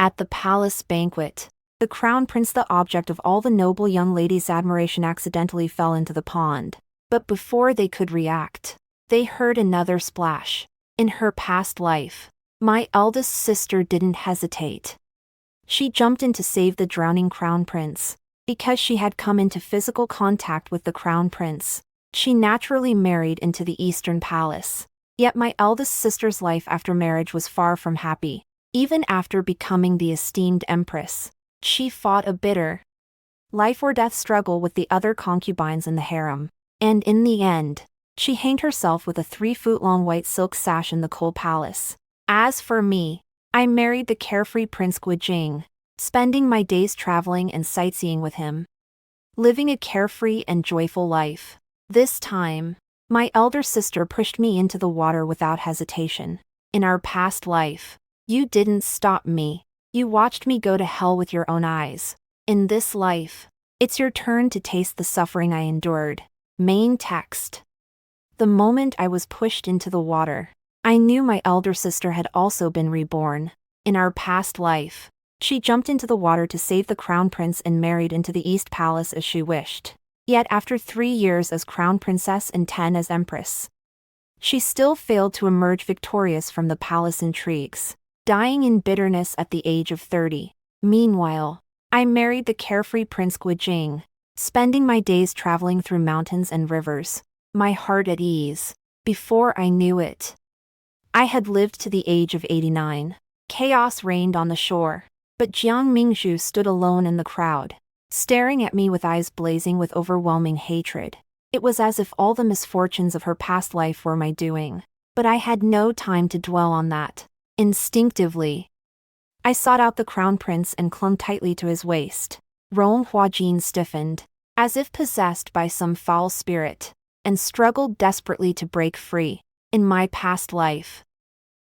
At the palace banquet, the crown prince, the object of all the noble young ladies' admiration, accidentally fell into the pond. But before they could react, they heard another splash. In her past life, my eldest sister didn't hesitate. She jumped in to save the drowning crown prince. Because she had come into physical contact with the crown prince, she naturally married into the Eastern Palace. Yet my eldest sister's life after marriage was far from happy. Even after becoming the esteemed empress, she fought a bitter life or death struggle with the other concubines in the harem. And in the end, she hanged herself with a 3-foot-long white silk sash in the coal palace. As for me, I married the carefree Prince Guo Jing, spending my days traveling and sightseeing with him, living a carefree and joyful life. This time, my elder sister pushed me into the water without hesitation. In our past life, you didn't stop me. You watched me go to hell with your own eyes. In this life, it's your turn to taste the suffering I endured. Main text. The moment I was pushed into the water, I knew my elder sister had also been reborn. In our past life, she jumped into the water to save the crown prince and married into the East Palace as she wished. Yet after 3 years as crown princess and 10 as empress, she still failed to emerge victorious from the palace intrigues, dying in bitterness at the age of 30. Meanwhile, I married the carefree Prince Guo Jing, spending my days traveling through mountains and rivers, my heart at ease. Before I knew it, I had lived to the age of 89. Chaos reigned on the shore, but Jiang Mingzhu stood alone in the crowd, staring at me with eyes blazing with overwhelming hatred. It was as if all the misfortunes of her past life were my doing, but I had no time to dwell on that. Instinctively, I sought out the crown prince and clung tightly to his waist. Jin stiffened, as if possessed by some foul spirit, and struggled desperately to break free. In my past life,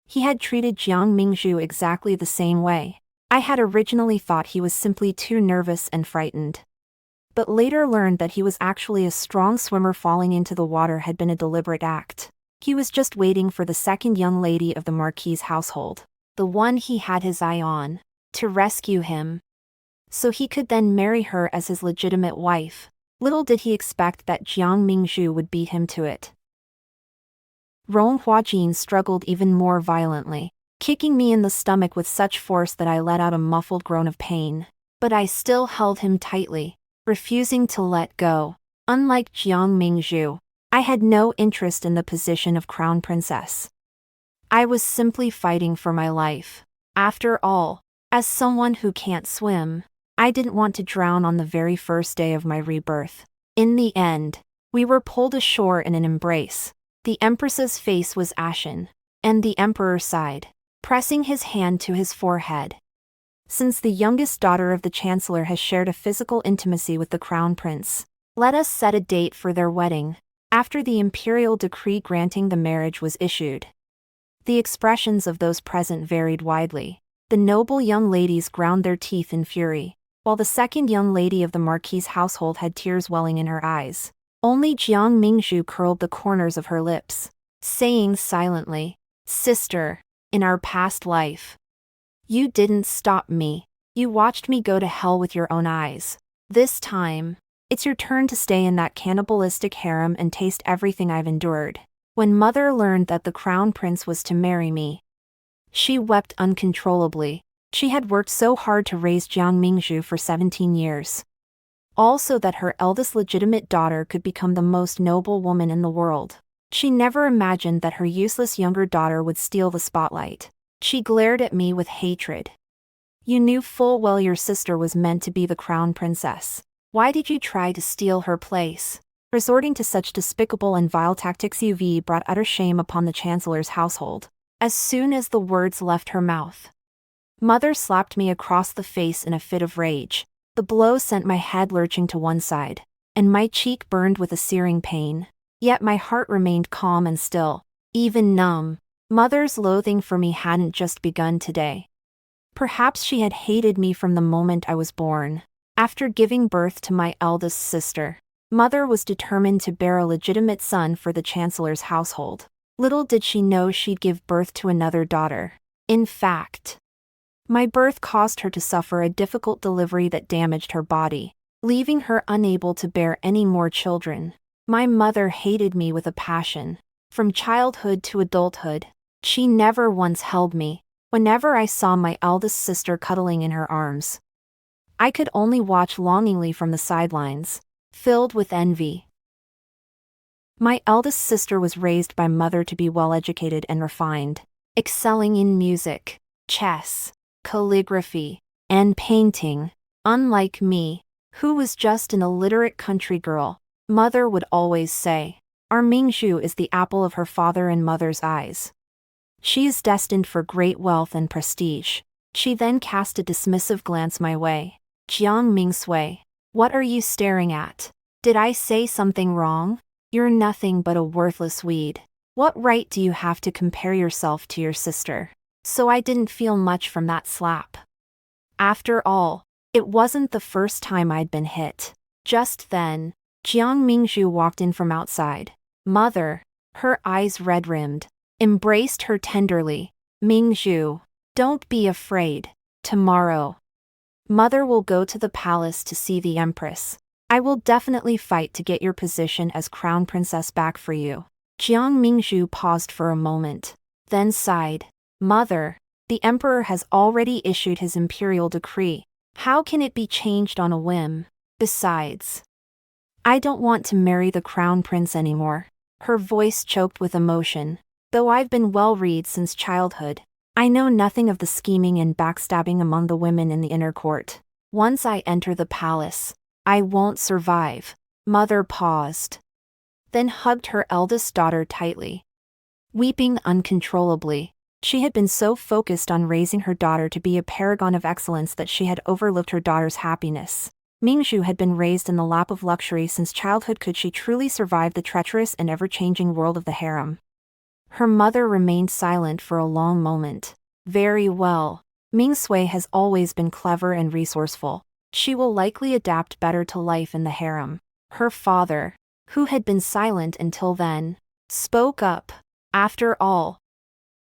he had treated Jiang Mingzhu exactly the same way. I had originally thought he was simply too nervous and frightened, but later learned that he was actually a strong swimmer. Falling into the water had been a deliberate act. He was just waiting for the second young lady of the Marquis's household, the one he had his eye on, to rescue him, so he could then marry her as his legitimate wife. Little did he expect that Jiang Mingzhu would beat him to it. Jin struggled even more violently, kicking me in the stomach with such force that I let out a muffled groan of pain. But I still held him tightly, refusing to let go. Unlike Jiang Mingzhu, I had no interest in the position of crown princess. I was simply fighting for my life. After all, as someone who can't swim, I didn't want to drown on the very first day of my rebirth. In the end, we were pulled ashore in an embrace. The empress's face was ashen, and the emperor sighed, pressing his hand to his forehead. Since the youngest daughter of the chancellor has shared a physical intimacy with the crown prince, let us set a date for their wedding. After the imperial decree granting the marriage was issued, the expressions of those present varied widely. The noble young ladies ground their teeth in fury, while the second young lady of the Marquis's household had tears welling in her eyes. Only Jiang Mingzhu curled the corners of her lips, saying silently, "Sister, in our past life, you didn't stop me. You watched me go to hell with your own eyes. This time, it's your turn to stay in that cannibalistic harem and taste everything I've endured." When mother learned that the crown prince was to marry me, she wept uncontrollably. She had worked so hard to raise Jiang Mingzhu for 17 years. Also that her eldest legitimate daughter could become the most noble woman in the world. She never imagined that her useless younger daughter would steal the spotlight. She glared at me with hatred. "You knew full well your sister was meant to be the crown princess. Why did you try to steal her place?" Resorting to such despicable and vile tactics brought utter shame upon the chancellor's household. As soon as the words left her mouth, mother slapped me across the face in a fit of rage. The blow sent my head lurching to one side, and my cheek burned with a searing pain. Yet my heart remained calm and still, even numb. Mother's loathing for me hadn't just begun today. Perhaps she had hated me from the moment I was born. After giving birth to my eldest sister, mother was determined to bear a legitimate son for the chancellor's household. Little did she know she'd give birth to another daughter. In fact, My birth caused her to suffer a difficult delivery that damaged her body, leaving her unable to bear any more children. My mother hated me with a passion. From childhood to adulthood, she never once held me. Whenever I saw my eldest sister cuddling in her arms, I could only watch longingly from the sidelines, filled with envy. My eldest sister was raised by mother to be well-educated and refined, excelling in music, chess, calligraphy, and painting. Unlike me, who was just an illiterate country girl, mother would always say, "Our Mingzhu is the apple of her father and mother's eyes. She is destined for great wealth and prestige." She then cast a dismissive glance my way. "Jiang Mingsui, what are you staring at? Did I say something wrong? You're nothing but a worthless weed. What right do you have to compare yourself to your sister?" So I didn't feel much from that slap. After all, it wasn't the first time I'd been hit. Just then, Jiang Mingzhu walked in from outside. Mother, her eyes red-rimmed, embraced her tenderly. "Mingzhu, don't be afraid. Tomorrow, Mother will go to the palace to see the Empress. I will definitely fight to get your position as Crown Princess back for you." Jiang Mingzhu paused for a moment, then sighed. "Mother, the Emperor has already issued his imperial decree. How can it be changed on a whim? Besides, I don't want to marry the Crown Prince anymore." Her voice choked with emotion. "Though I've been well-read since childhood, I know nothing of the scheming and backstabbing among the women in the inner court. Once I enter the palace, I won't survive." Mother paused, then hugged her eldest daughter tightly, weeping uncontrollably. She had been so focused on raising her daughter to be a paragon of excellence that she had overlooked her daughter's happiness. Mingzhu had been raised in the lap of luxury since childhood. Could she truly survive the treacherous and ever-changing world of the harem? Her mother remained silent for a long moment. "Very well. Mingsui has always been clever and resourceful. She will likely adapt better to life in the harem." Her father, who had been silent until then, spoke up. "After all,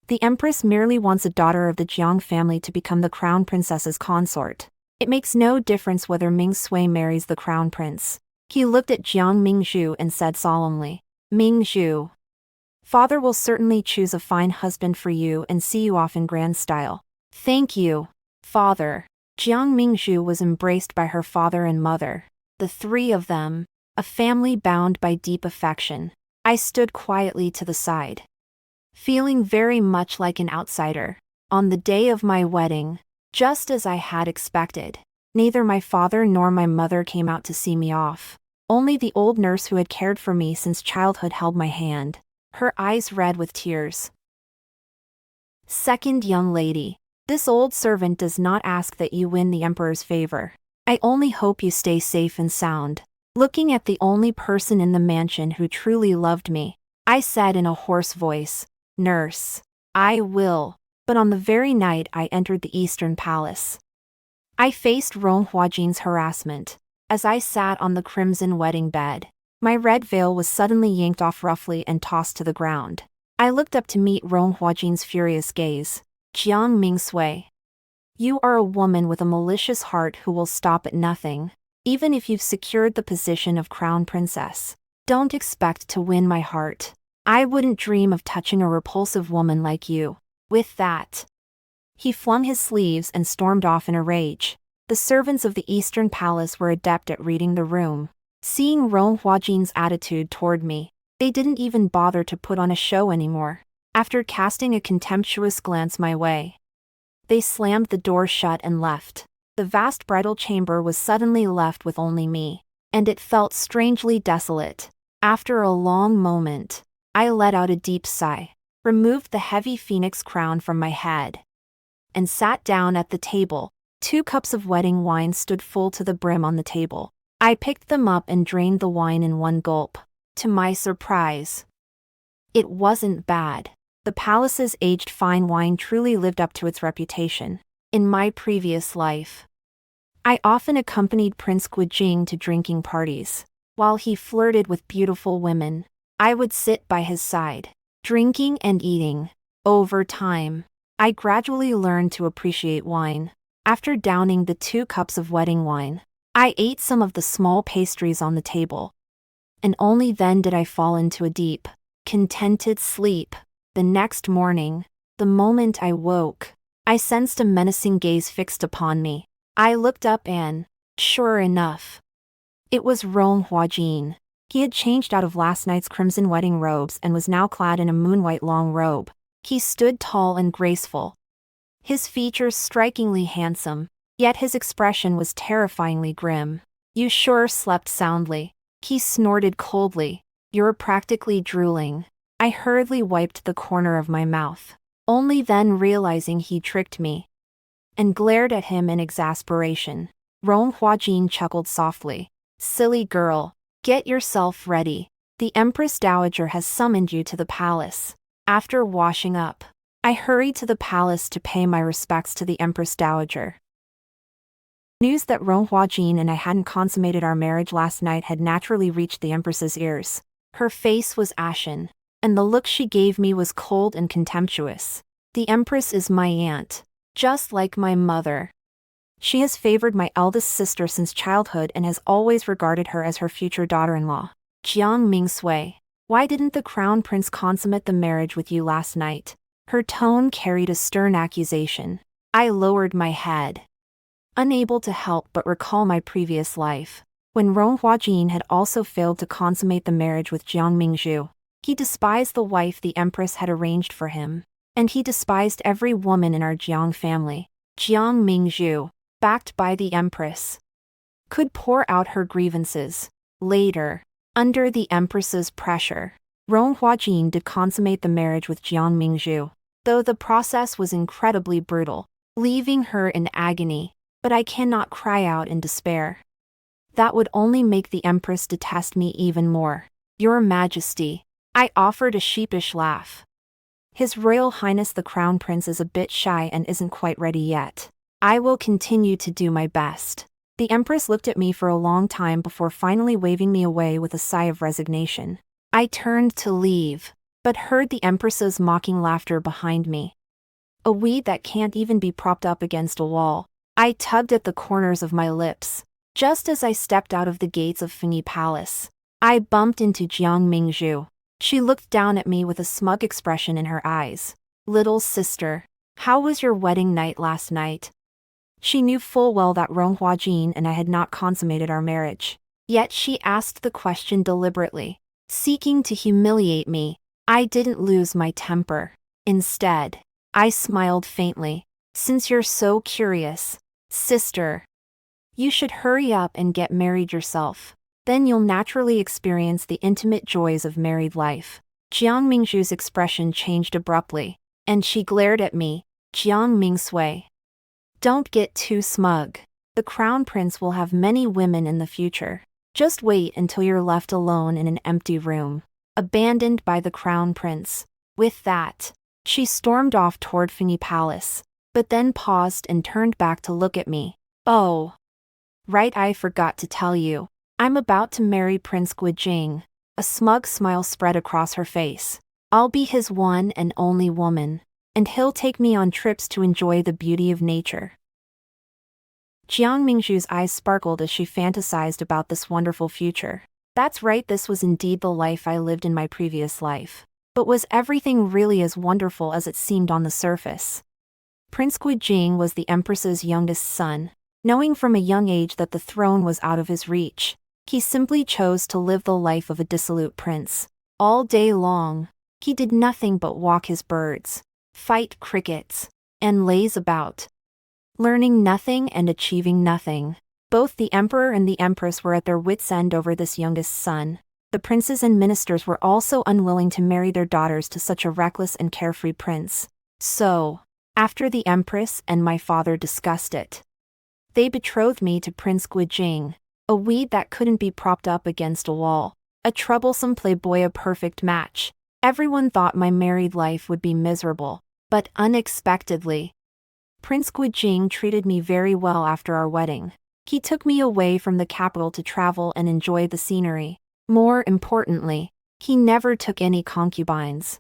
the Empress merely wants a daughter of the Jiang family to become the Crown Princess's consort. It makes no difference whether Mingsui marries the Crown Prince." He looked at Jiang Mingzhu and said solemnly, "Mingzhu, Father will certainly choose a fine husband for you and see you off in grand style." "Thank you, Father." Jiang Mingzhu was embraced by her father and mother, the three of them, a family bound by deep affection. I stood quietly to the side, feeling very much like an outsider. On the day of my wedding, just as I had expected, neither my father nor my mother came out to see me off. Only the old nurse who had cared for me since childhood held my hand, her eyes red with tears. "Second young lady, this old servant does not ask that you win the Emperor's favor. I only hope you stay safe and sound." Looking at the only person in the mansion who truly loved me, I said in a hoarse voice, "Nurse, I will." But on the very night I entered the Eastern Palace, I faced Rong Huajin's harassment. As I sat on the crimson wedding bed, my red veil was suddenly yanked off roughly and tossed to the ground. I looked up to meet Rong Huajin's furious gaze. "Jiang Mingsui, you are a woman with a malicious heart who will stop at nothing. Even if you've secured the position of Crown Princess, don't expect to win my heart. I wouldn't dream of touching a repulsive woman like you." With that, he flung his sleeves and stormed off in a rage. The servants of the Eastern Palace were adept at reading the room. Seeing Rong Huajin's attitude toward me, they didn't even bother to put on a show anymore. After casting a contemptuous glance my way, they slammed the door shut and left. The vast bridal chamber was suddenly left with only me, and it felt strangely desolate. After a long moment, I let out a deep sigh, removed the heavy phoenix crown from my head, and sat down at the table. 2 cups of wedding wine stood full to the brim on the table. I picked them up and drained the wine in one gulp. To my surprise, it wasn't bad. The palace's aged fine wine truly lived up to its reputation. In my previous life, I often accompanied Prince Guo Jing to drinking parties. While he flirted with beautiful women, I would sit by his side, drinking and eating. Over time, I gradually learned to appreciate wine. After downing the 2 cups of wedding wine, I ate some of the small pastries on the table. And only then did I fall into a deep, contented sleep. The next morning, the moment I woke, I sensed a menacing gaze fixed upon me. I looked up and, sure enough, it was Huo Jing. He had changed out of last night's crimson wedding robes and was now clad in a moon-white long robe. He stood tall and graceful, his features strikingly handsome, yet his expression was terrifyingly grim. "You sure slept soundly," he snorted coldly. "You're practically drooling." I hurriedly wiped the corner of my mouth, only then realizing he tricked me, and glared at him in exasperation. Huo Jing chuckled softly. "Silly girl, get yourself ready. The Empress Dowager has summoned you to the palace." After washing up, I hurried to the palace to pay my respects to the Empress Dowager. News that Huo Jing and I hadn't consummated our marriage last night had naturally reached the Empress's ears. Her face was ashen, and the look she gave me was cold and contemptuous. "The Empress is my aunt, just like my mother. She has favored my eldest sister since childhood and has always regarded her as her future daughter-in-law. Jiang Mingsui, why didn't the crown prince consummate the marriage with you last night?" Her tone carried a stern accusation. I lowered my head, unable to help but recall my previous life, when Huo Jing had also failed to consummate the marriage with Jiang Mingzhu. He despised the wife the Empress had arranged for him, and he despised every woman in our Jiang family. Jiang Mingzhu, backed by the Empress, could pour out her grievances. Later, under the Empress's pressure, Huo Jing did consummate the marriage with Jiang Mingzhu, though the process was incredibly brutal, leaving her in agony. But I cannot cry out in despair. That would only make the Empress detest me even more. "Your Majesty," I offered a sheepish laugh. "His Royal Highness the Crown Prince is a bit shy and isn't quite ready yet. I will continue to do my best." The Empress looked at me for a long time before finally waving me away with a sigh of resignation. I turned to leave, but heard the Empress's mocking laughter behind me. A weed that can't even be propped up against a wall. I tugged at the corners of my lips. Just as I stepped out of the gates of Fengyi Palace, I bumped into Jiang Mingzhu. She looked down at me with a smug expression in her eyes. "Little sister, how was your wedding night last night?" She knew full well that Huo Jing and I had not consummated our marriage. Yet she asked the question deliberately, seeking to humiliate me. I didn't lose my temper. Instead, I smiled faintly. "Since you're so curious, sister, you should hurry up and get married yourself. Then you'll naturally experience the intimate joys of married life." Jiang Mingzhu's expression changed abruptly, and she glared at me. "Jiang Mingsui, don't get too smug. The crown prince will have many women in the future. Just wait until you're left alone in an empty room, abandoned by the crown prince." With that, she stormed off toward Fengyi Palace, but then paused and turned back to look at me. "Oh, right, I forgot to tell you. I'm about to marry Prince Guo Jing." A smug smile spread across her face. "I'll be his one and only woman, and he'll take me on trips to enjoy the beauty of nature." Jiang Mingzhu's eyes sparkled as she fantasized about this wonderful future. That's right, this was indeed the life I lived in my previous life. But was everything really as wonderful as it seemed on the surface? Prince Guo Jing was the Empress's youngest son. Knowing from a young age that the throne was out of his reach, he simply chose to live the life of a dissolute prince. All day long, he did nothing but walk his birds, fight crickets, and laze about, learning nothing and achieving nothing. Both the emperor and the empress were at their wits' end over this youngest son. The princes and ministers were also unwilling to marry their daughters to such a reckless and carefree prince. So, after the empress and my father discussed it, they betrothed me to Prince Guo Jing, a weed that couldn't be propped up against a wall, a troublesome playboy, a perfect match. Everyone thought my married life would be miserable, but unexpectedly, Prince Guo Jing treated me very well after our wedding. He took me away from the capital to travel and enjoy the scenery. More importantly, he never took any concubines.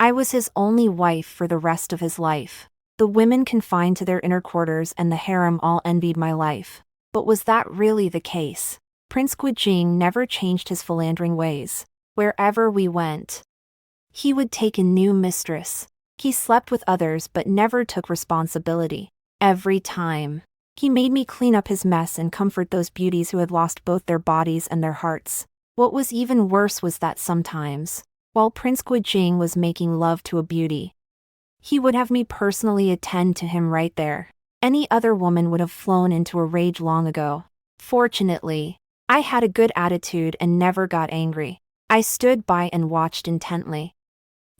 I was his only wife for the rest of his life. The women confined to their inner quarters and the harem all envied my life. But was that really the case? Prince Guo Jing never changed his philandering ways. Wherever we went, he would take a new mistress. He slept with others but never took responsibility. Every time, he made me clean up his mess and comfort those beauties who had lost both their bodies and their hearts. What was even worse was that sometimes, while Prince Guo Jing was making love to a beauty, he would have me personally attend to him right there. Any other woman would have flown into a rage long ago. Fortunately, I had a good attitude and never got angry. I stood by and watched intently.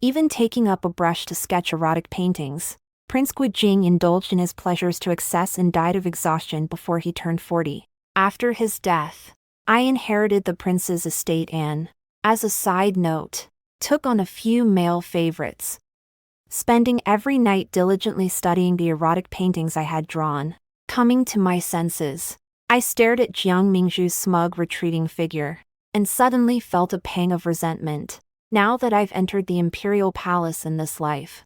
Even taking up a brush to sketch erotic paintings, Prince Guo Jing indulged in his pleasures to excess and died of exhaustion before he turned 40. After his death, I inherited the prince's estate and, as a side note, took on a few male favorites, spending every night diligently studying the erotic paintings I had drawn. Coming to my senses, I stared at Jiang Mingzhu's smug retreating figure, and suddenly felt a pang of resentment. Now that I've entered the imperial palace in this life,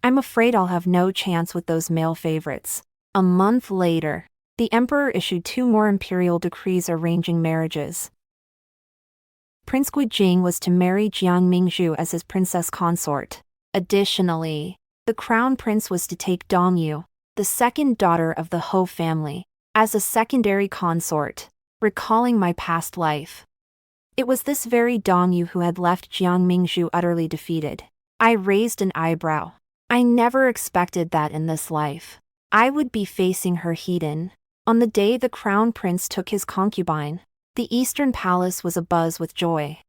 I'm afraid I'll have no chance with those male favorites. A month later, the emperor issued 2 more imperial decrees arranging marriages. Prince Guo Jing was to marry Jiang Mingzhu as his princess consort. Additionally, the crown prince was to take Dongyu, the second daughter of the Ho family, as a secondary consort. Recalling my past life, it was this very Dongyu who had left Jiang Mingzhu utterly defeated. I raised an eyebrow. I never expected that in this life I would be facing her heathen. On the day the crown prince took his concubine, the eastern palace was abuzz with joy,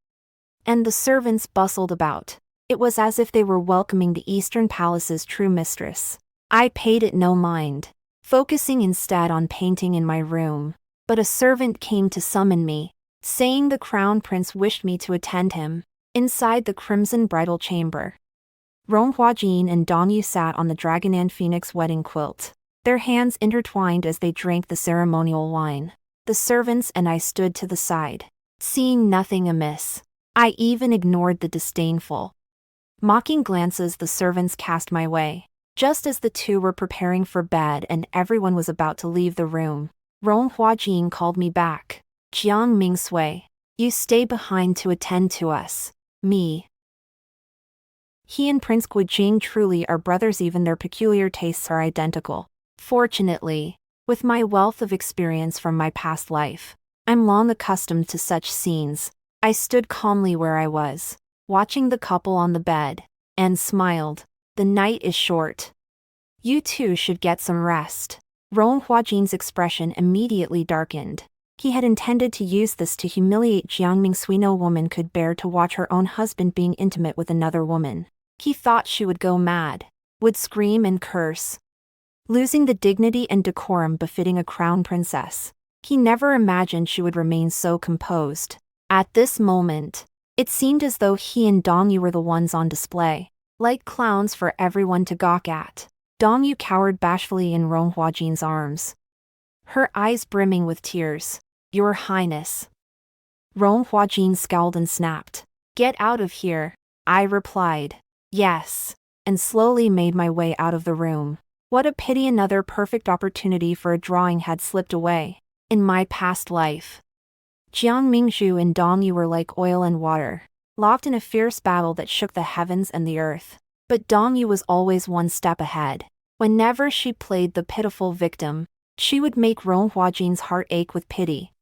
and the servants bustled about. It was as if they were welcoming the eastern palace's true mistress. I paid it no mind, focusing instead on painting in my room. But a servant came to summon me, saying the crown prince wished me to attend him. Inside the crimson bridal chamber, Ronghua and Dongyu sat on the dragon and phoenix wedding quilt, their hands intertwined as they drank the ceremonial wine. The servants and I stood to the side, seeing nothing amiss. I even ignored the disdainful, mocking glances the servants cast my way. Just as the two were preparing for bed and everyone was about to leave the room, Ronghua called me back. Jiang Mingsui, you stay behind to attend to us. Me. He and Prince Guo Jing truly are brothers, even their peculiar tastes are identical. Fortunately, with my wealth of experience from my past life, I'm long accustomed to such scenes. I stood calmly where I was, watching the couple on the bed, and smiled. The night is short. You two should get some rest. Ronghua expression immediately darkened. He had intended to use this to humiliate Jiang Mingsui. No woman could bear to watch her own husband being intimate with another woman. He thought she would go mad, would scream and curse, losing the dignity and decorum befitting a crown princess. He never imagined she would remain so composed. At this moment, it seemed as though he and Dongyu were the ones on display, like clowns for everyone to gawk at. Dongyu cowered bashfully in Ronghua arms, her eyes brimming with tears. Your Highness. Ronghua scowled and snapped. Get out of here, I replied. Yes, and slowly made my way out of the room. What a pity another perfect opportunity for a drawing had slipped away. In my past life, Jiang Mingzhu and Dongyu were like oil and water, locked in a fierce battle that shook the heavens and the earth. But Dongyu was always one step ahead. Whenever she played the pitiful victim, she would make Ronghua heart ache with pity.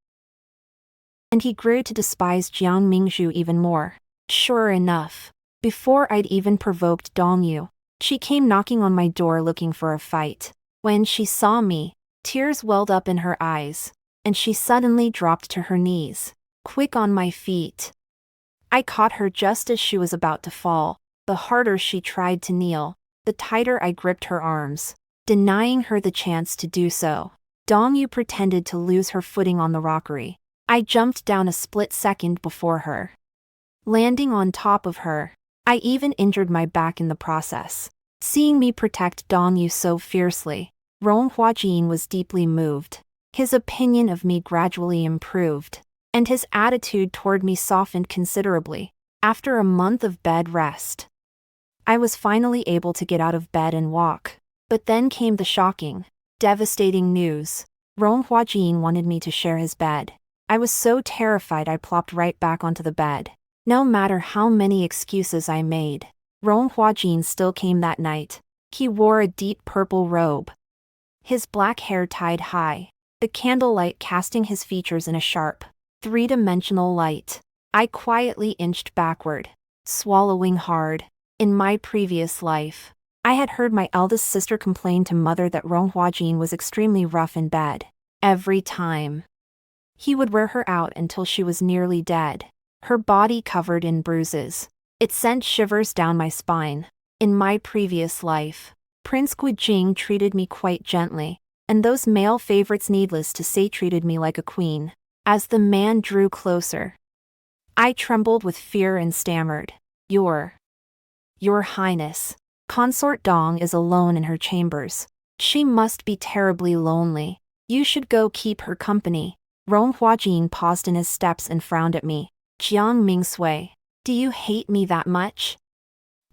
And he grew to despise Jiang Mingzhu even more. Sure enough, before I'd even provoked Dongyu, she came knocking on my door looking for a fight. When she saw me, tears welled up in her eyes, and she suddenly dropped to her knees, quick on my feet. I caught her just as she was about to fall. The harder she tried to kneel, the tighter I gripped her arms, denying her the chance to do so. Dongyu pretended to lose her footing on the rockery. I jumped down a split second before her, landing on top of her. I even injured my back in the process. Seeing me protect Dongyu so fiercely, Ronghua was deeply moved. His opinion of me gradually improved, and his attitude toward me softened considerably. After a month of bed rest, I was finally able to get out of bed and walk. But then came the shocking, devastating news. Hua Jing wanted me to share his bed. I was so terrified I plopped right back onto the bed. No matter how many excuses I made, Hua Jing still came that night. He wore a deep purple robe, his black hair tied high, the candlelight casting his features in a sharp, three-dimensional light. I quietly inched backward, swallowing hard. In my previous life, I had heard my eldest sister complain to mother that Hua Jing was extremely rough in bed. Every time, he would wear her out until she was nearly dead, her body covered in bruises. It sent shivers down my spine. In my previous life, Prince Guo Jing treated me quite gently, and those male favorites, needless to say, treated me like a queen. As the man drew closer, I trembled with fear and stammered, Your Highness, Consort Dong is alone in her chambers. She must be terribly lonely. You should go keep her company." Hua Jing paused in his steps and frowned at me. "Jiang Mingsui, do you hate me that much?"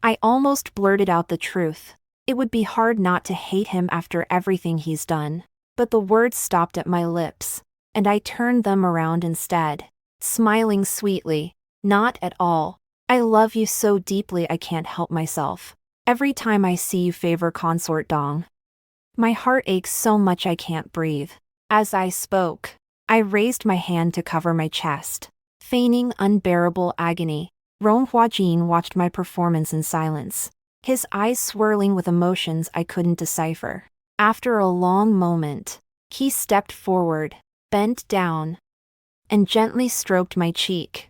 I almost blurted out the truth. It would be hard not to hate him after everything he's done. But the words stopped at my lips, and I turned them around instead, smiling sweetly. "Not at all. I love you so deeply I can't help myself. Every time I see you favor Consort Dong, my heart aches so much I can't breathe." As I spoke, I raised my hand to cover my chest, feigning unbearable agony. Hua Jing watched my performance in silence, his eyes swirling with emotions I couldn't decipher. After a long moment, he stepped forward, bent down, and gently stroked my cheek.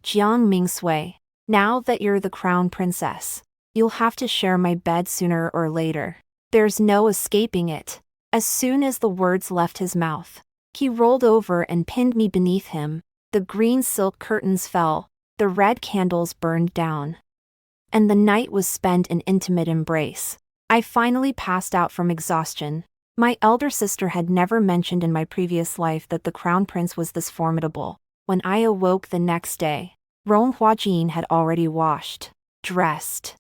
"Jiang Mingsui, now that you're the crown princess, you'll have to share my bed sooner or later. There's no escaping it." As soon as the words left his mouth, he rolled over and pinned me beneath him. The green silk curtains fell, the red candles burned down, and the night was spent in intimate embrace. I finally passed out from exhaustion. My elder sister had never mentioned in my previous life that the crown prince was this formidable. When I awoke the next day, Hua Jing had already washed, dressed,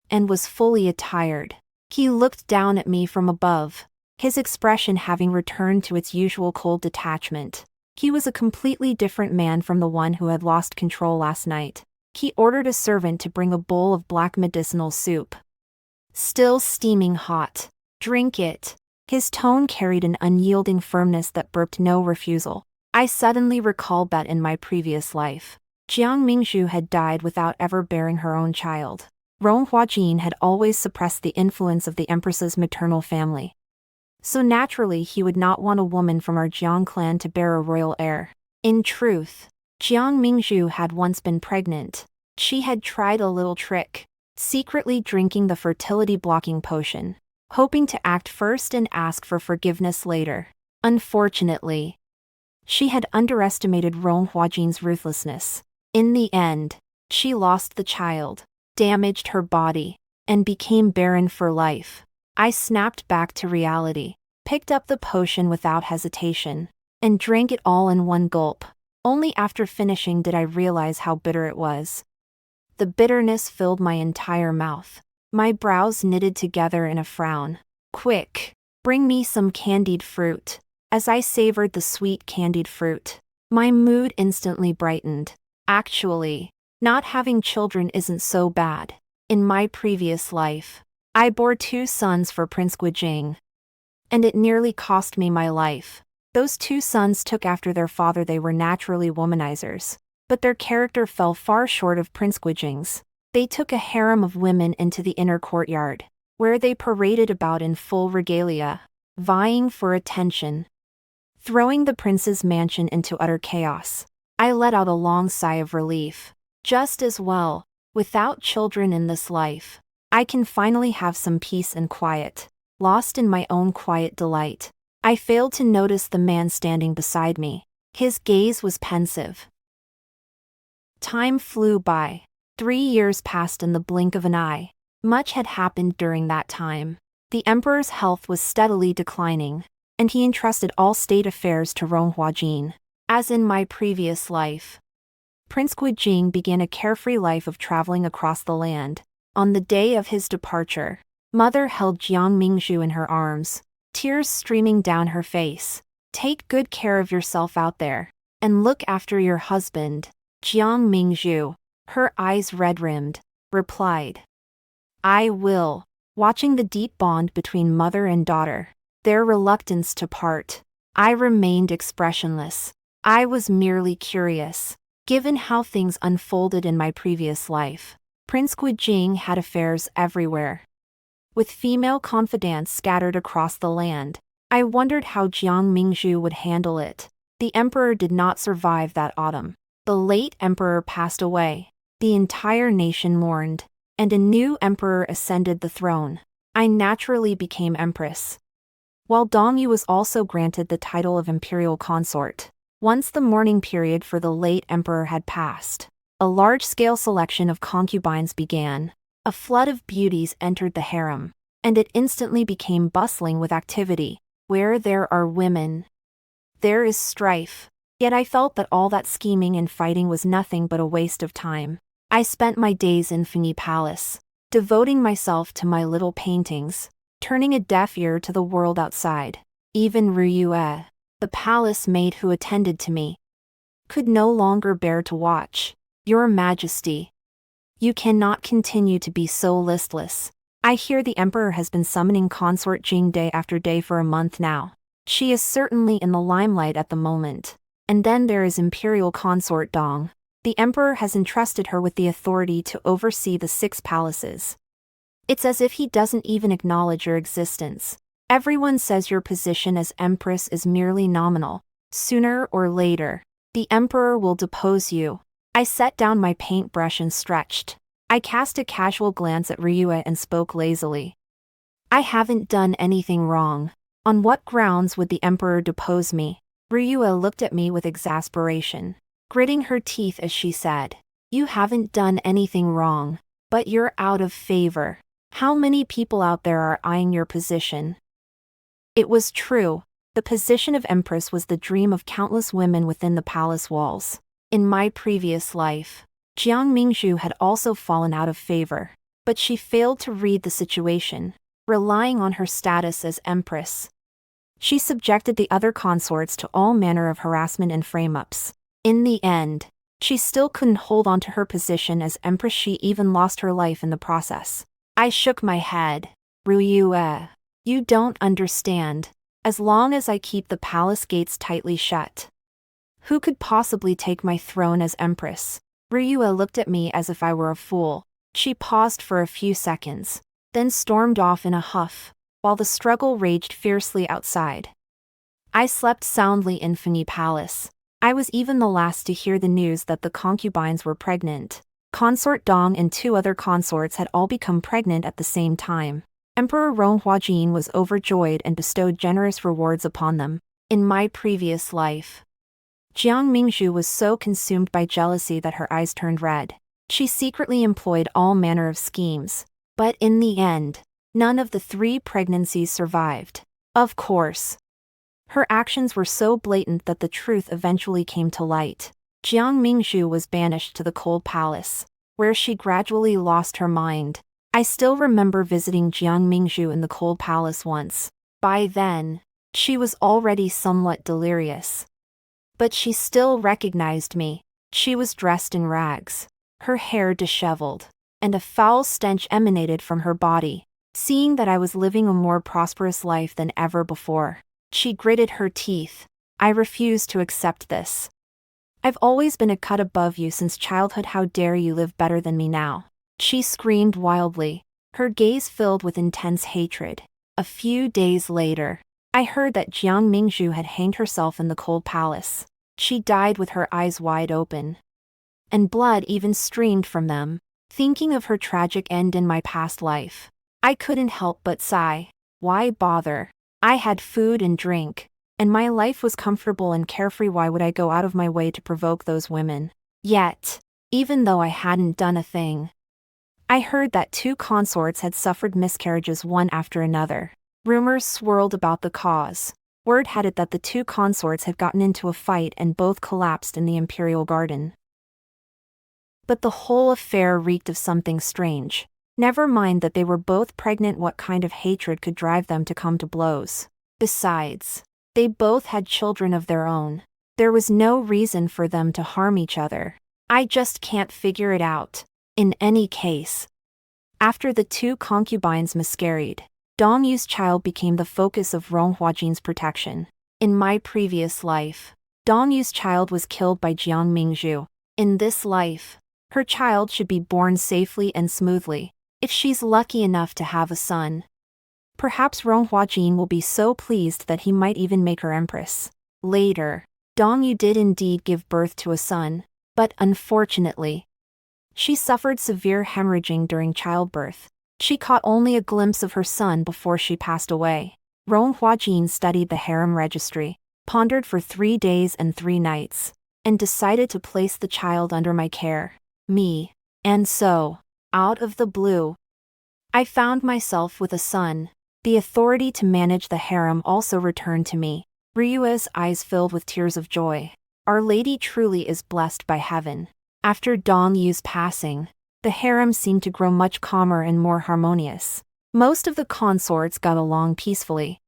and was fully attired. He looked down at me from above, his expression having returned to its usual cold detachment. He was a completely different man from the one who had lost control last night. He ordered a servant to bring a bowl of black medicinal soup, still steaming hot. "Drink it." His tone carried an unyielding firmness that burped no refusal. I suddenly recalled that in my previous life, Jiang Mingzhu had died without ever bearing her own child. Hua Jing had always suppressed the influence of the Empress's maternal family. So naturally he would not want a woman from our Jiang clan to bear a royal heir. In truth, Jiang Mingzhu had once been pregnant. She had tried a little trick, secretly drinking the fertility-blocking potion, hoping to act first and ask for forgiveness later. Unfortunately, she had underestimated Hua Jing's ruthlessness. In the end, she lost the child, damaged her body, and became barren for life. I snapped back to reality, picked up the potion without hesitation, and drank it all in one gulp. Only after finishing did I realize how bitter it was. The bitterness filled my entire mouth. My brows knitted together in a frown. "Quick, bring me some candied fruit." As I savored the sweet candied fruit, my mood instantly brightened. Actually, not having children isn't so bad. In my previous life, I bore 2 sons for Prince Guo Jing, and it nearly cost me my life. Those 2 sons took after their father. They were naturally womanizers, but their character fell far short of Prince Guo Jing's. They took a harem of women into the inner courtyard, where they paraded about in full regalia, vying for attention, throwing the prince's mansion into utter chaos. I let out a long sigh of relief. Just as well, without children in this life, I can finally have some peace and quiet. Lost in my own quiet delight, I failed to notice the man standing beside me. His gaze was pensive. Time flew by. 3 years passed in the blink of an eye. Much had happened during that time. The emperor's health was steadily declining, and he entrusted all state affairs to Hua Jing. As in my previous life, Prince Guo Jing began a carefree life of traveling across the land. On the day of his departure, Mother held Jiang Mingzhu in her arms, tears streaming down her face. "Take good care of yourself out there, and look after your husband." Jiang Mingzhu, her eyes red-rimmed, replied, "I will." Watching the deep bond between mother and daughter, their reluctance to part, I remained expressionless. I was merely curious. Given how things unfolded in my previous life, Prince Guo Jing had affairs everywhere, with female confidants scattered across the land. I wondered how Jiang Mingzhu would handle it. The emperor did not survive that autumn. The late emperor passed away. The entire nation mourned, and a new emperor ascended the throne. I naturally became empress, while Dongyu was also granted the title of imperial consort. Once the mourning period for the late emperor had passed, a large-scale selection of concubines began. A flood of beauties entered the harem, and it instantly became bustling with activity. Where there are women, there is strife. Yet I felt that all that scheming and fighting was nothing but a waste of time. I spent my days in Fengyi Palace, devoting myself to my little paintings, turning a deaf ear to the world outside. Even Ryue, the palace maid who attended to me, could no longer bear to watch. "Your Majesty, you cannot continue to be so listless. I hear the emperor has been summoning consort Jing day after day for a month now. She is certainly in the limelight at the moment. And then there is imperial consort Dong. The emperor has entrusted her with the authority to oversee the 6 palaces. It's as if he doesn't even acknowledge your existence. Everyone says your position as empress is merely nominal. Sooner or later, the emperor will depose you." I set down my paintbrush and stretched. I cast a casual glance at Ryue and spoke lazily. "I haven't done anything wrong. On what grounds would the emperor depose me?" Ryue looked at me with exasperation, gritting her teeth as she said, "You haven't done anything wrong, but you're out of favor. How many people out there are eyeing your position?" It was true. The position of empress was the dream of countless women within the palace walls. In my previous life, Jiang Mingzhu had also fallen out of favor, but she failed to read the situation, relying on her status as empress. She subjected the other consorts to all manner of harassment and frame-ups. In the end, she still couldn't hold on to her position as empress. She even lost her life in the process. I shook my head. "Ryue, you don't understand. As long as I keep the palace gates tightly shut, who could possibly take my throne as empress?" Ryue looked at me as if I were a fool. She paused for a few seconds, then stormed off in a huff, while the struggle raged fiercely outside. I slept soundly in Fengyi Palace. I was even the last to hear the news that the concubines were pregnant. Consort Dong and 2 other consorts had all become pregnant at the same time. Emperor Huajin was overjoyed and bestowed generous rewards upon them. In my previous life, Jiang Mingzhu was so consumed by jealousy that her eyes turned red. She secretly employed all manner of schemes, but in the end, none of the 3 pregnancies survived. Of course, her actions were so blatant that the truth eventually came to light. Jiang Mingzhu was banished to the cold palace, where she gradually lost her mind. I still remember visiting Jiang Mingzhu in the cold palace once. By then, she was already somewhat delirious, but she still recognized me. She was dressed in rags, her hair disheveled, and a foul stench emanated from her body. Seeing that I was living a more prosperous life than ever before, she gritted her teeth. "I refuse to accept this. I've always been a cut above you since childhood. How dare you live better than me now?" She screamed wildly, her gaze filled with intense hatred. A few days later, I heard that Jiang Mingzhu had hanged herself in the cold palace. She died with her eyes wide open, and blood even streamed from them. Thinking of her tragic end in my past life, I couldn't help but sigh. Why bother? I had food and drink, and my life was comfortable and carefree. Why would I go out of my way to provoke those women? Yet, even though I hadn't done a thing, I heard that 2 consorts had suffered miscarriages one after another. Rumors swirled about the cause. Word had it that the 2 consorts had gotten into a fight and both collapsed in the imperial garden. But the whole affair reeked of something strange. Never mind that they were both pregnant, what kind of hatred could drive them to come to blows? Besides, they both had children of their own. There was no reason for them to harm each other. I just can't figure it out. In any case, after the two concubines miscarried, Dong Yu's child became the focus of Ronghua Jing's protection. In my previous life, Dong Yu's child was killed by Jiang Mingzhu. In this life, her child should be born safely and smoothly, if she's lucky enough to have a son. Perhaps Ronghua Jing will be so pleased that he might even make her empress. Later, Dong Yu did indeed give birth to a son, but unfortunately, she suffered severe hemorrhaging during childbirth. She caught only a glimpse of her son before she passed away. Ronghua Jing studied the harem registry, pondered for 3 days and 3 nights, and decided to place the child under my care. And so, out of the blue, I found myself with a son. The authority to manage the harem also returned to me. Ryua's eyes filled with tears of joy. Our lady truly is blessed by heaven. After Dong Yu's passing, the harem seemed to grow much calmer and more harmonious. Most of the consorts got along peacefully.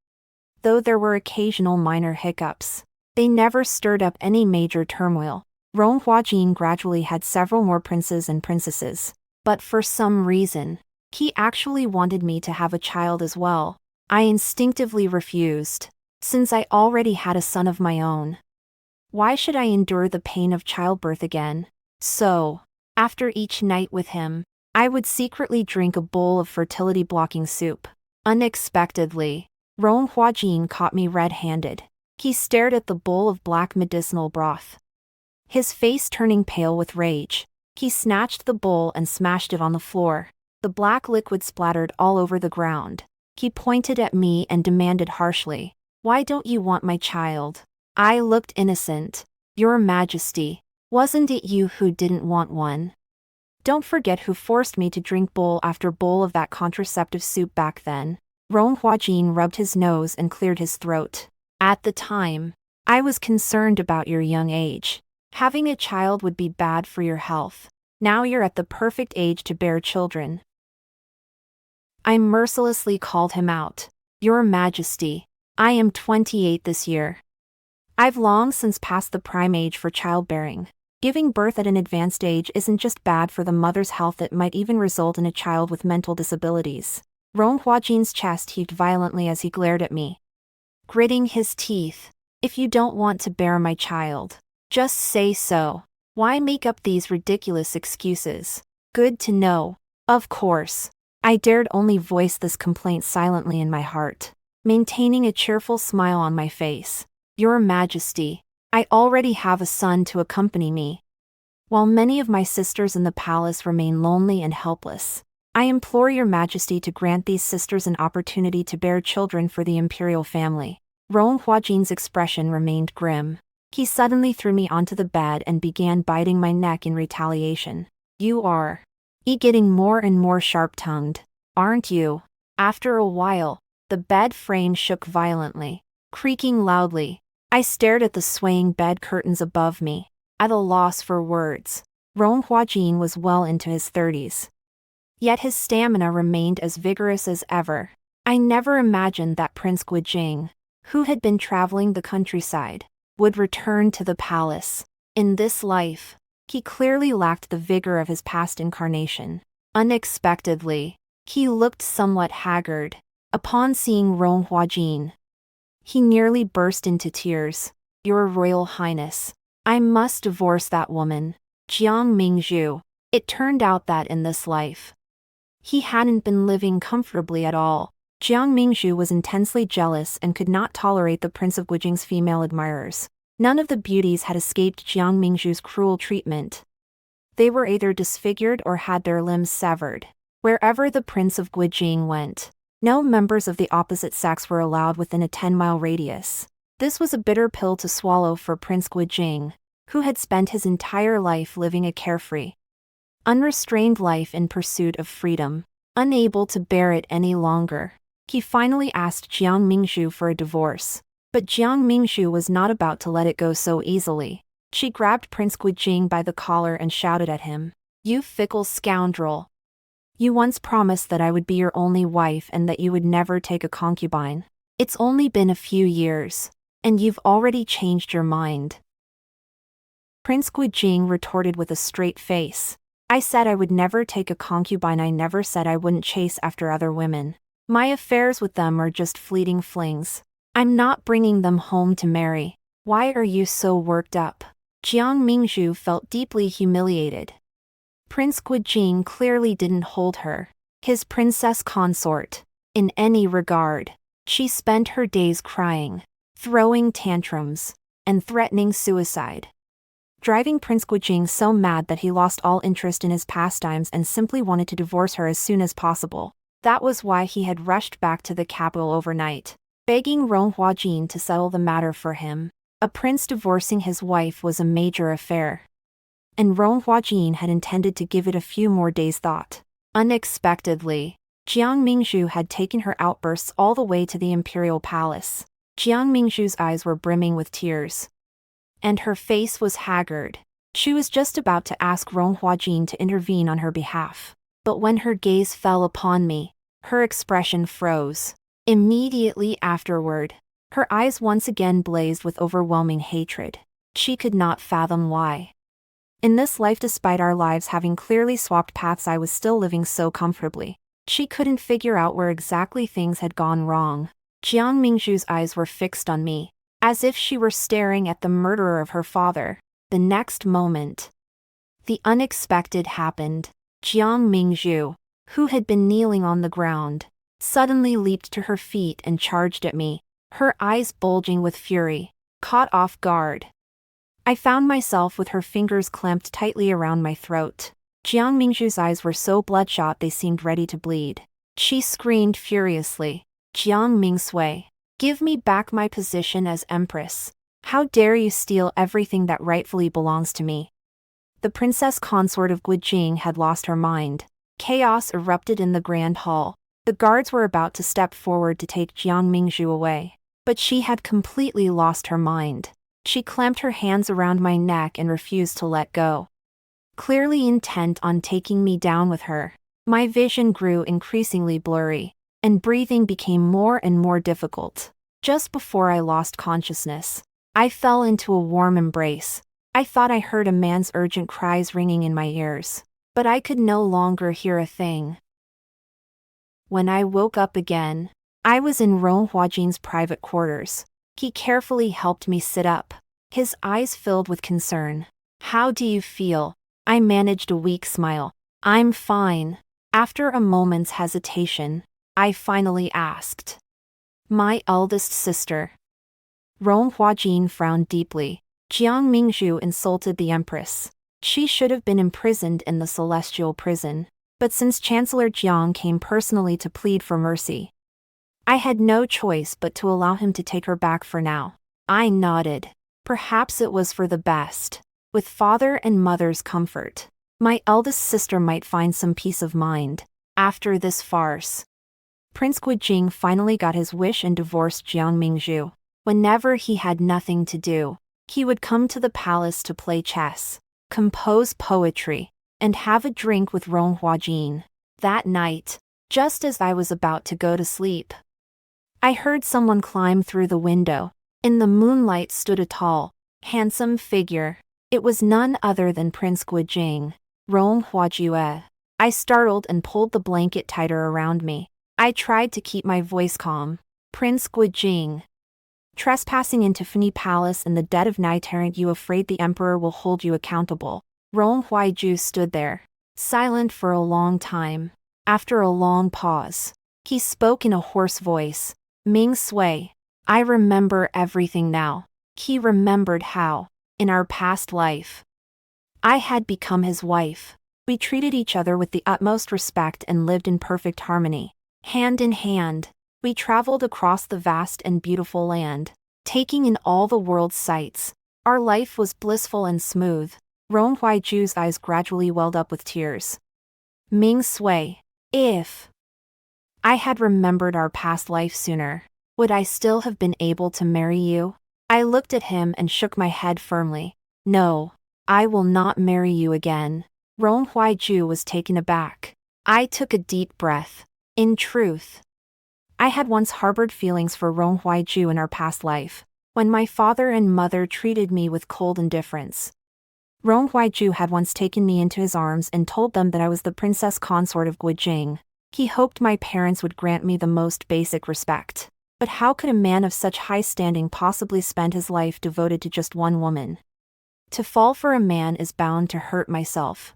Though there were occasional minor hiccups, they never stirred up any major turmoil. Ronghua Jing gradually had several more princes and princesses. But for some reason, he actually wanted me to have a child as well. I instinctively refused, since I already had a son of my own. Why should I endure the pain of childbirth again? So, after each night with him, I would secretly drink a bowl of fertility-blocking soup. Unexpectedly, Ronghua Jing caught me red-handed. He stared at the bowl of black medicinal broth, his face turning pale with rage. He snatched the bowl and smashed it on the floor. The black liquid splattered all over the ground. He pointed at me and demanded harshly, "Why don't you want my child?" I looked innocent. "Your Majesty, wasn't it you who didn't want one? Don't forget who forced me to drink bowl after bowl of that contraceptive soup back then." Ronghua Jing rubbed his nose and cleared his throat. "At the time, I was concerned about your young age. Having a child would be bad for your health. Now you're at the perfect age to bear children." I mercilessly called him out. "Your Majesty, I am 28 this year. I've long since passed the prime age for childbearing. Giving birth at an advanced age isn't just bad for the mother's health, it might even result in a child with mental disabilities." Ronghua Jing's chest heaved violently as he glared at me, gritting his teeth. "If you don't want to bear my child, just say so. Why make up these ridiculous excuses?" Good to know. Of course, I dared only voice this complaint silently in my heart, maintaining a cheerful smile on my face. "Your Majesty, I already have a son to accompany me. While many of my sisters in the palace remain lonely and helpless, I implore your Majesty to grant these sisters an opportunity to bear children for the imperial family." Ronghua Jing's expression remained grim. He suddenly threw me onto the bed and began biting my neck in retaliation. "You are getting more and more sharp-tongued, aren't you?" After a while, the bed frame shook violently, creaking loudly. I stared at the swaying bed curtains above me, at a loss for words. Ronghua Jing was well into his 30s. Yet his stamina remained as vigorous as ever. I never imagined that Prince Guo Jing, who had been traveling the countryside, would return to the palace. In this life, he clearly lacked the vigor of his past incarnation. Unexpectedly, he looked somewhat haggard. Upon seeing Ronghua Jing, he nearly burst into tears. "Your Royal Highness, I must divorce that woman, Jiang Mingzhu." It turned out that in this life, he hadn't been living comfortably at all. Jiang Mingzhu was intensely jealous and could not tolerate the Prince of Guo Jing's female admirers. None of the beauties had escaped Jiang Mingzhu's cruel treatment. They were either disfigured or had their limbs severed. Wherever the Prince of Guo Jing went, no members of the opposite sex were allowed within a 10-mile radius. This was a bitter pill to swallow for Prince Guo Jing, who had spent his entire life living a carefree, unrestrained life in pursuit of freedom. Unable to bear it any longer, he finally asked Jiang Mingzhu for a divorce. But Jiang Mingzhu was not about to let it go so easily. She grabbed Prince Guo Jing by the collar and shouted at him, You fickle scoundrel. You once promised that I would be your only wife and that you would never take a concubine. It's only been a few years, and you've already changed your mind. Prince Guo Jing retorted with a straight face. I said I would never take a concubine. I never said I wouldn't chase after other women. My affairs with them are just fleeting flings. I'm not bringing them home to marry. Why are you so worked up? Jiang Mingzhu felt deeply humiliated. Prince Guo Jing clearly didn't hold her, his princess consort, in any regard. She spent her days crying, throwing tantrums, and threatening suicide, driving Prince Guo Jing so mad that he lost all interest in his pastimes and simply wanted to divorce her as soon as possible. That was why he had rushed back to the capital overnight, begging Rong Huajin to settle the matter for him. A prince divorcing his wife was a major affair, and Rong Huajin had intended to give it a few more days' thought. Unexpectedly, Jiang Mingzhu had taken her outbursts all the way to the imperial palace. Jiang Mingzhu's eyes were brimming with tears, and her face was haggard. She was just about to ask Rong Huajin to intervene on her behalf, but when her gaze fell upon me, her expression froze. Immediately afterward, her eyes once again blazed with overwhelming hatred. She could not fathom why. In this life, despite our lives having clearly swapped paths, I was still living so comfortably. She couldn't figure out where exactly things had gone wrong. Jiang Mingzhu's eyes were fixed on me, as if she were staring at the murderer of her father. The next moment, the unexpected happened. Jiang Mingzhu, who had been kneeling on the ground, suddenly leaped to her feet and charged at me, her eyes bulging with fury. Caught off guard, I found myself with her fingers clamped tightly around my throat. Jiang Mingzhu's eyes were so bloodshot they seemed ready to bleed. She screamed furiously, "Jiang Mingsui, give me back my position as empress. How dare you steal everything that rightfully belongs to me?" The princess consort of Guo Jing had lost her mind. Chaos erupted in the grand hall. The guards were about to step forward to take Jiang Mingzhu away, but she had completely lost her mind. She clamped her hands around my neck and refused to let go, clearly intent on taking me down with her. My vision grew increasingly blurry, and breathing became more and more difficult. Just before I lost consciousness, I fell into a warm embrace. I thought I heard a man's urgent cries ringing in my ears, but I could no longer hear a thing. When I woke up again, I was in Rong Huajin's private quarters. He carefully helped me sit up, his eyes filled with concern. "How do you feel?" I managed a weak smile. "I'm fine." After a moment's hesitation, I finally asked, "My eldest sister?" Rong Huajin frowned deeply. Jiang Mingzhu insulted the empress. She should have been imprisoned in the celestial prison. But since Chancellor Jiang came personally to plead for mercy, I had no choice but to allow him to take her back for now. I nodded. Perhaps it was for the best. With father and mother's comfort, my eldest sister might find some peace of mind. After this farce, Prince Guo Jing finally got his wish and divorced Jiang Mingzhu. Whenever he had nothing to do, he would come to the palace to play chess, compose poetry, and have a drink with Rong Huajin. That night, just as I was about to go to sleep, I heard someone climb through the window. In the moonlight stood a tall, handsome figure. It was none other than Prince Guo Jing. "Rong Huajue." I startled and pulled the blanket tighter around me. I tried to keep my voice calm. "Prince Guo Jing, trespassing into Funi Palace in the dead of night, aren't you afraid the emperor will hold you accountable?" Rong Huaiju stood there, silent for a long time. After a long pause, he spoke in a hoarse voice. "Ming Sui, I remember everything now." He remembered how, in our past life, I had become his wife. We treated each other with the utmost respect and lived in perfect harmony. Hand in hand, we traveled across the vast and beautiful land, taking in all the world's sights. Our life was blissful and smooth. Rong Huaiju's eyes gradually welled up with tears. "Ming Sui, if I had remembered our past life sooner, would I still have been able to marry you?" I looked at him and shook my head firmly. "No, I will not marry you again." Rong Huaiju was taken aback. I took a deep breath. In truth, I had once harbored feelings for Rong Huaiju in our past life, when my father and mother treated me with cold indifference. Rong Huaiju had once taken me into his arms and told them that I was the princess consort of Guo Jing. He hoped my parents would grant me the most basic respect. But how could a man of such high standing possibly spend his life devoted to just one woman? To fall for a man is bound to hurt myself.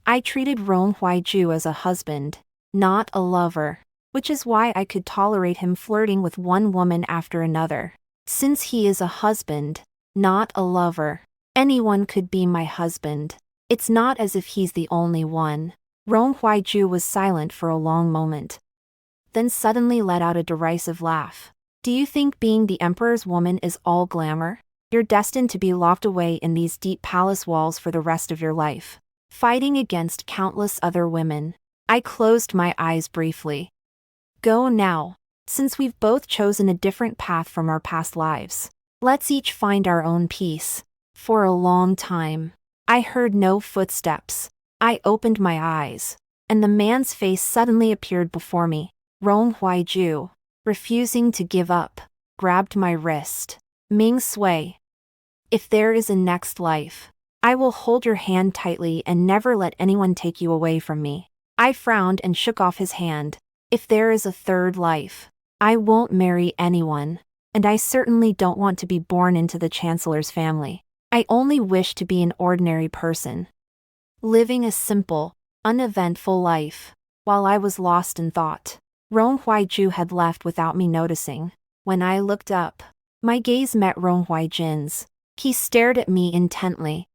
I treated Rong Huaiju as a husband, not a lover, which is why I could tolerate him flirting with one woman after another. Since he is a husband, not a lover, anyone could be my husband. It's not as if he's the only one. Rong Huaiju was silent for a long moment, then suddenly let out a derisive laugh. Do you think being the emperor's woman is all glamour? You're destined to be locked away in these deep palace walls for the rest of your life, fighting against countless other women. I closed my eyes briefly. Go now. Since we've both chosen a different path from our past lives, let's each find our own peace. For a long time, I heard no footsteps. I opened my eyes, and the man's face suddenly appeared before me. Rong Huaiju, refusing to give up, grabbed my wrist. Ming Sui. If there is a next life, I will hold your hand tightly and never let anyone take you away from me. I frowned and shook off his hand. If there is a third life, I won't marry anyone, and I certainly don't want to be born into the Chancellor's family. I only wish to be an ordinary person, living a simple, uneventful life. While I was lost in thought, Rong Huaiju had left without me noticing. When I looked up, my gaze met Rong Huaijin's. He stared at me intently,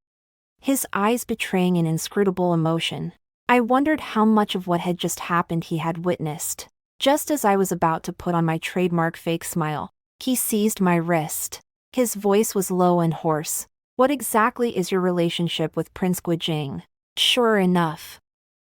his eyes betraying an inscrutable emotion. I wondered how much of what had just happened he had witnessed. Just as I was about to put on my trademark fake smile, he seized my wrist. His voice was low and hoarse. What exactly is your relationship with Prince Guo Jing? Sure enough,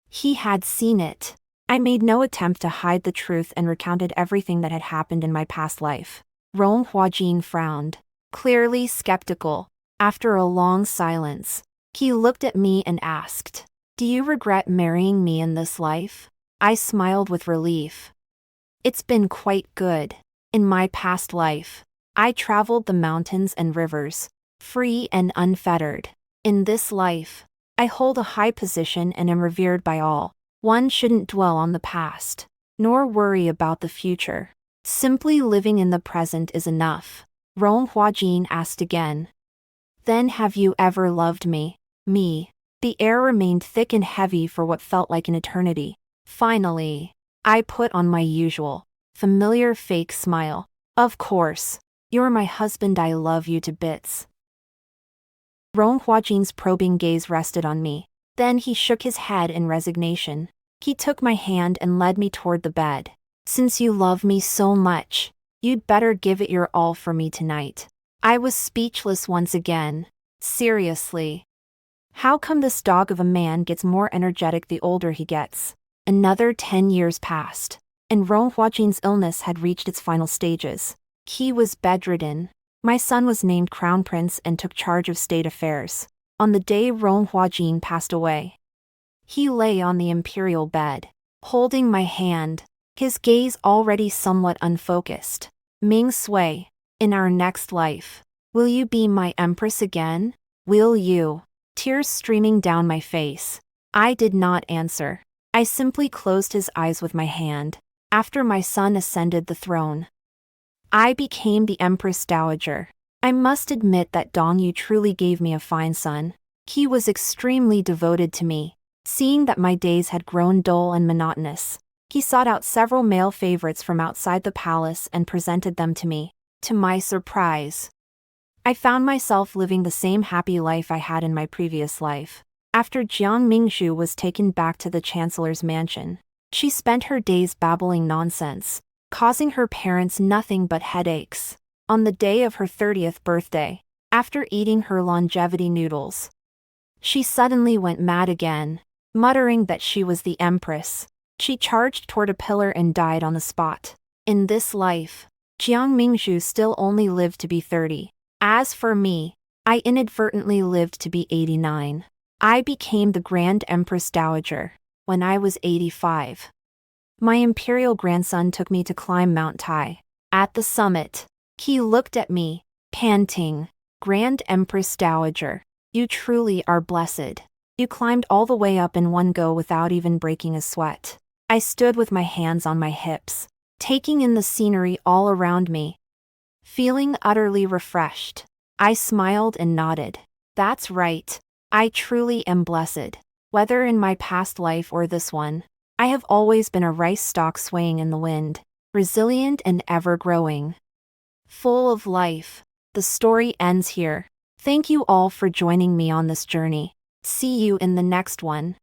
he had seen it. I made no attempt to hide the truth and recounted everything that had happened in my past life. Rong Huajing frowned, clearly skeptical. After a long silence, he looked at me and asked, "Do you regret marrying me in this life?" I smiled with relief. It's been quite good. In my past life, I traveled the mountains and rivers, free and unfettered. In this life, I hold a high position and am revered by all. One shouldn't dwell on the past, nor worry about the future. Simply living in the present is enough. Rong Huajing asked again. Then have you ever loved me? Me. The air remained thick and heavy for what felt like an eternity. Finally, I put on my usual, familiar fake smile. Of course, you're my husband. I love you to bits. Rong Huajing's probing gaze rested on me. Then he shook his head in resignation. He took my hand and led me toward the bed. Since you love me so much, you'd better give it your all for me tonight. I was speechless once again. Seriously. How come this dog of a man gets more energetic the older he gets? Another 10 years passed, and Rong Huajing's illness had reached its final stages. He was bedridden. My son was named Crown Prince and took charge of state affairs. On the day Rong Huajing passed away, he lay on the imperial bed, holding my hand, his gaze already somewhat unfocused. Ming Sui, in our next life, will you be my empress again? Will you? Tears streaming down my face. I did not answer. I simply closed his eyes with my hand. After my son ascended the throne, I became the Empress Dowager. I must admit that Dongyu truly gave me a fine son. He was extremely devoted to me. Seeing that my days had grown dull and monotonous, he sought out several male favorites from outside the palace and presented them to me. To my surprise, I found myself living the same happy life I had in my previous life. After Jiang Mingshu was taken back to the Chancellor's mansion, she spent her days babbling nonsense, causing her parents nothing but headaches. On the day of her 30th birthday, after eating her longevity noodles, she suddenly went mad again, muttering that she was the empress. She charged toward a pillar and died on the spot. In this life, Jiang Mingshu still only lived to be 30. As for me, I inadvertently lived to be 89. I became the Grand Empress Dowager when I was 85. My imperial grandson took me to climb Mount Tai. At the summit, he looked at me, panting, "Grand Empress Dowager, you truly are blessed. You climbed all the way up in one go without even breaking a sweat." I stood with my hands on my hips, taking in the scenery all around me. Feeling utterly refreshed, I smiled and nodded. That's right, I truly am blessed. Whether in my past life or this one, I have always been a rice stalk swaying in the wind, resilient and ever-growing. Full of life. The story ends here. Thank you all for joining me on this journey. See you in the next one.